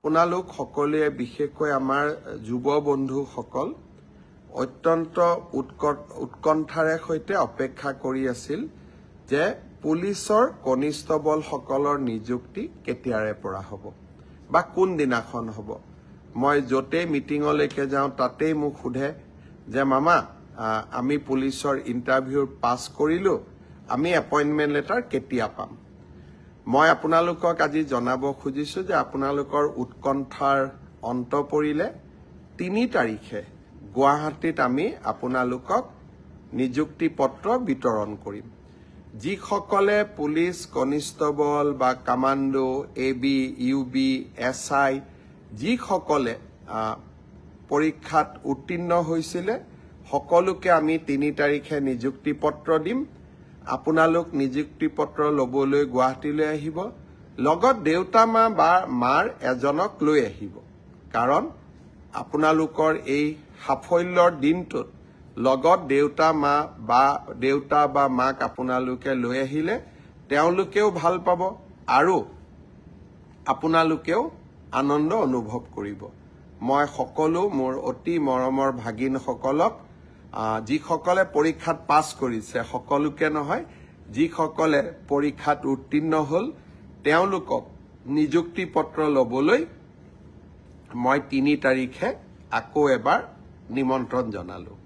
আপোনালোক সকলোৱে বিশেষকৈ আমাৰ যুৱ বন্ধুসকল অত্যন্ত উৎকণ্ঠাৰে সৈতে অপেক্ষা কৰি আছিল যে পুলিচৰ কনিষ্টবলসকলৰ নিযুক্তি কেতিয়াৰে পৰা হ'ব বা কোন দিনাখন হ'ব। মই য'তেই মিটিঙলৈকে যাওঁ তাতেই মোক সোধে যে মামা আমি পুলিচৰ ইণ্টাৰভিউ পাছ কৰিলোঁ, আমি এপইণ্টমেণ্ট লেটাৰ কেতিয়া পাম। মই আপোনালোকক আজি জনাব খুজিছোঁ যে আপোনালোকৰ উৎকণ্ঠাৰ অন্ত পৰিলে ৩ তাৰিখে গুৱাহাটীত আমি আপোনালোকক নিযুক্তি পত্ৰ বিতৰণ কৰিম। যিসকলে পুলিচ কনিষ্টবল বা কামাণ্ডো AB UB SI যিসকলে পৰীক্ষাত উত্তীৰ্ণ হৈছিলে সকলোকে আমি ৩ তাৰিখে নিযুক্তি পত্ৰ দিম। আপোনালোক নিযুক্তি পত্ৰ ল'বলৈ গুৱাহাটীলৈ আহিব, লগত দেউতা মা বা মাৰ এজনক লৈ আহিব। কাৰণ আপোনালোকৰ এই সাফল্যৰ দিনটোত লগত দেউতা বা মাক আপোনালোকে লৈ আহিলে তেওঁলোকেও ভাল পাব আৰু আপোনালোকেও আনন্দ অনুভৱ কৰিব। মই সকলো মোৰ অতি মৰমৰ ভাগিনসকলক যিসকলে পৰীক্ষাত পাছ কৰিছে, সকলোকে নহয়, যিসকলে পৰীক্ষাত উত্তীৰ্ণ হ'ল তেওঁলোকক নিযুক্তি পত্ৰ ল'বলৈ মই ৩ তাৰিখে আকৌ এবাৰ নিমন্ত্ৰণ জনালোঁ।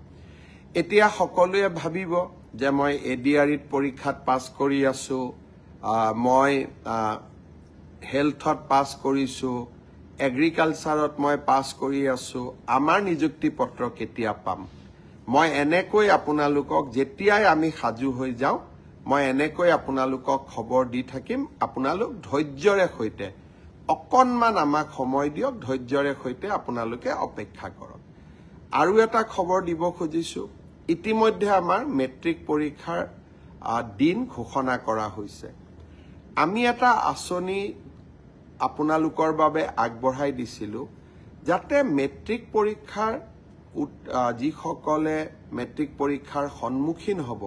এতিয়া সকলোৱে ভাবিব যে মই ADREত পৰীক্ষাত পাছ কৰি আছোঁ, মই হেল্থত পাছ কৰিছোঁ, এগ্ৰিকালচাৰত মই পাছ কৰি আছোঁ, আমাৰ নিযুক্তি পত্ৰ কেতিয়া পাম। মই এনেকৈ আপোনালোকক যেতিয়াই আমি সাজু হৈ যাওঁ মই এনেকৈ আপোনালোকক খবৰ দি থাকিম। আপোনালোক ধৈৰ্যৰে সৈতে অকণমান আমাক সময় দিয়ক, ধৈৰ্যৰে সৈতে আপোনালোকে অপেক্ষা কৰক। আৰু এটা খবৰ দিব খুজিছোঁ, ইতিমধ্যে আমাৰ মেট্ৰিক পৰীক্ষাৰ দিন ঘোষণা কৰা হৈছে। আমি এটা আঁচনি আপোনালোকৰ বাবে আগবঢ়াই দিছিলোঁ যাতে মেট্ৰিক পৰীক্ষাৰ যিসকলে মেট্ৰিক পৰীক্ষাৰ সন্মুখীন হ'ব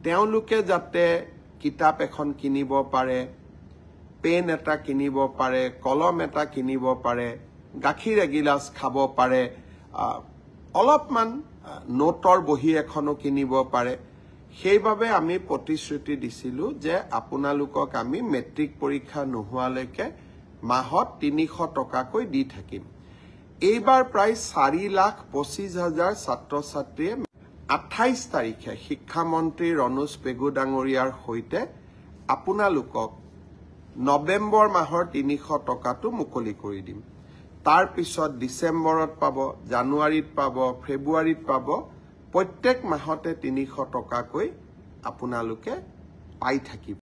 তেওঁলোকে যাতে কিতাপ এখন কিনিব পাৰে, পেন এটা কিনিব পাৰে, কলম এটা কিনিব পাৰে, গাখীৰ এগিলাচ খাব পাৰে, অলপমান নোটৰ বহী এখনো কিনিব পাৰে। সেইবাবে আমি প্ৰতিশ্ৰুতি দিছিলোঁ যে আপোনালোকক আমি মেট্ৰিক পৰীক্ষা নোহোৱালৈকে মাহত ৩০০ টকাকৈ দি থাকিম। এইবাৰ প্ৰায় 4,25,000 ছাত্ৰ ছাত্ৰীয়ে 28 তাৰিখে শিক্ষামন্ত্ৰী ৰণোজ পেগু ডাঙৰীয়াৰ সৈতে আপোনালোকক নৱেম্বৰ মাহৰ ৩০০ টকাটো মুকলি কৰি দিম। তাৰ পিছত ডিচেম্বৰত পাব, জানুৱাৰীত পাব, ফেব্ৰুৱাৰীত পাব, প্ৰত্যেক মাহতে ৩০০ টকাকৈ আপোনালোকে পাই থাকিব।